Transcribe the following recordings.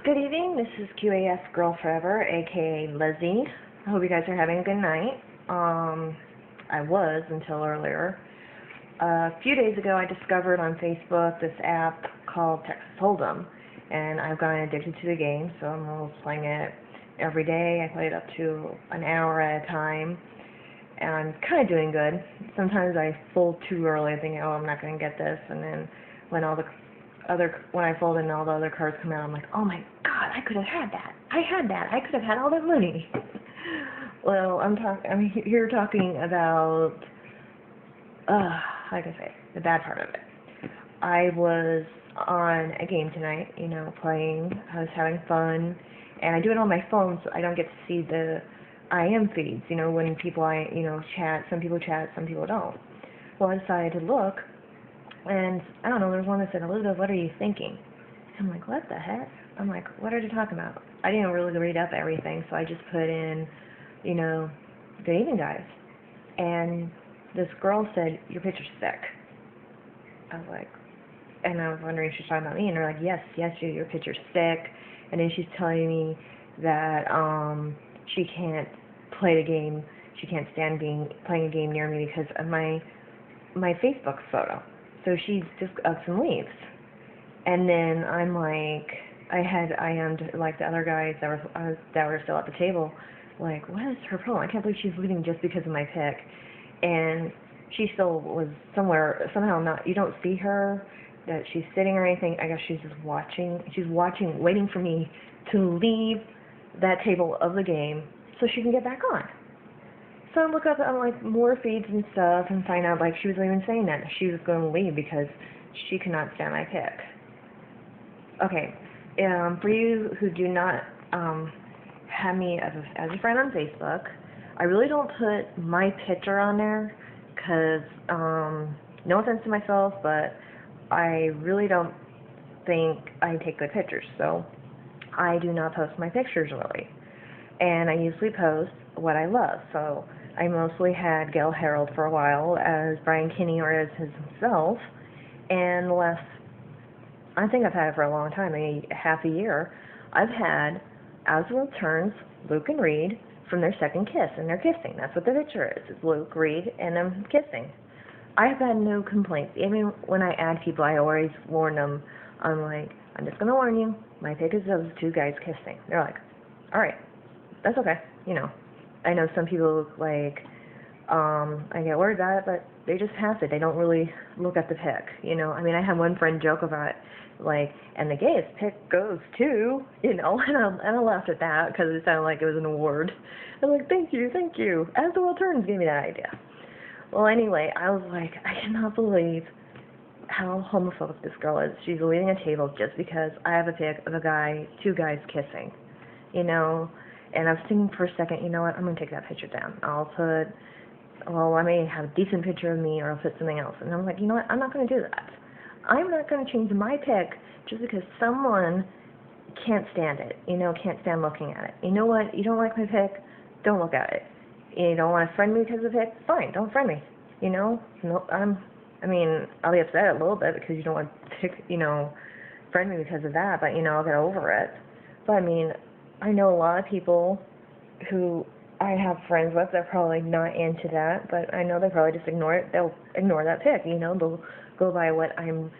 Good evening, this is QAF Girl Forever, aka Lizzie. I hope you guys are having a good night. I was until earlier. A few days ago I discovered on Facebook this app called Texas Hold'em, and I've gotten addicted to the game, so I'm almost playing it every day. I play it up to an hour at a time, and I'm kind of doing good. Sometimes I fold too early, thinking, oh, I'm not going to get this, and then when I fold in and all the other cards come out, I'm like, oh my god, I could have had that. I could have had all that money. Well, I'm here talking about, how can I say, the bad part of it. I was on a game tonight, playing. I was having fun, and I do it on my phone, so I don't get to see the IM feeds, when people chat. Some people chat, some people don't. Well, I decided to look, and I don't know, there was one that said, Elizabeth, what are you thinking? I'm like, what the heck? I'm like, what are you talking about? I didn't really read up everything, so I just put in, good evening, guys. And this girl said, your picture's sick. I was like, and I was wondering if she's talking about me, and they're like, yes, your picture's sick. And then she's telling me that she can't play the game, she can't stand playing a game near me because of my Facebook photo. So she just ups and leaves. And then I'm like, I am like the other guys that were still at the table, like, what is her problem? I can't believe she's leaving just because of my pick. And she still was somehow not, you don't see her, that she's sitting or anything. I guess she's just watching. She's watching, waiting for me to leave that table of the game so she can get back on. So I look up on more feeds and stuff and find out she was even saying that she was going to leave because she could not stand my pick. Okay, for you who do not have me as a friend on Facebook, I really don't put my picture on there because, no offense to myself, but I really don't think I take good pictures, so I do not post my pictures really. And I usually post what I love, so I mostly had Gail Harold for a while as Brian Kinney or as himself, and I think I've had it for a long time, half a year. I've had As the World Turns, Luke and Reed from their second kiss, and they're kissing. That's what the picture is. It's Luke, Reed, and them kissing. I've had no complaints. Even when I add people, I always warn them. I'm like, I'm just going to warn you, my pick is those two guys kissing. They're like, all right, that's okay, I know some people I get worried about it, but they just have it. They don't really look at the pick, I had one friend joke about it, and the gayest pick goes to, and I laughed at that because it sounded like it was an award. I'm like, thank you. As the World Turns gave me that idea. Well, anyway, I was like, I cannot believe how homophobic this girl is. She's leaving a table just because I have a pic of two guys kissing, And I was thinking for a second, you know what, I'm going to take that picture down. I may have a decent picture of me or I'll put something else. And I'm like, you know what, I'm not going to do that. I'm not going to change my pic just because someone can't stand it, can't stand looking at it. You know what, you don't like my pic, don't look at it. You don't want to friend me because of the pic, fine, don't friend me. No, I'll be upset a little bit because you don't want to friend me because of that, but, I'll get over it. But, I know a lot of people who I have friends with that are probably not into that, but I know they probably just ignore it. They'll ignore that pic, they'll go by what I'm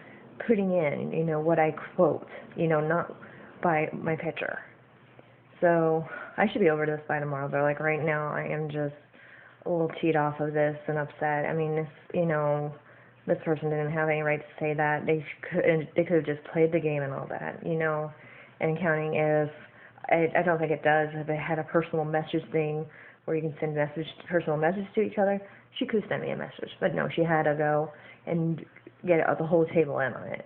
putting in, what I quote, not by my picture. So I should be over this by tomorrow, but right now I am just a little teed off of this and upset. This person didn't have any right to say that. They could have just played the game and all that, and counting if I don't think it does. If it had a personal message thing where you can send personal messages to each other, she could send me a message. But no, she had to go and get the whole table in on it.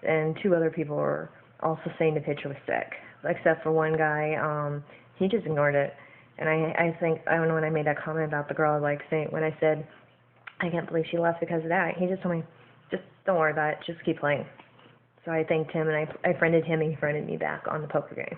And two other people were also saying the picture was sick, except for one guy. He just ignored it. And I don't know when I made that comment about the girl, when I said, I can't believe she left because of that, he just told me, just don't worry about it, just keep playing. So I thanked him, and I friended him, and he friended me back on the poker game.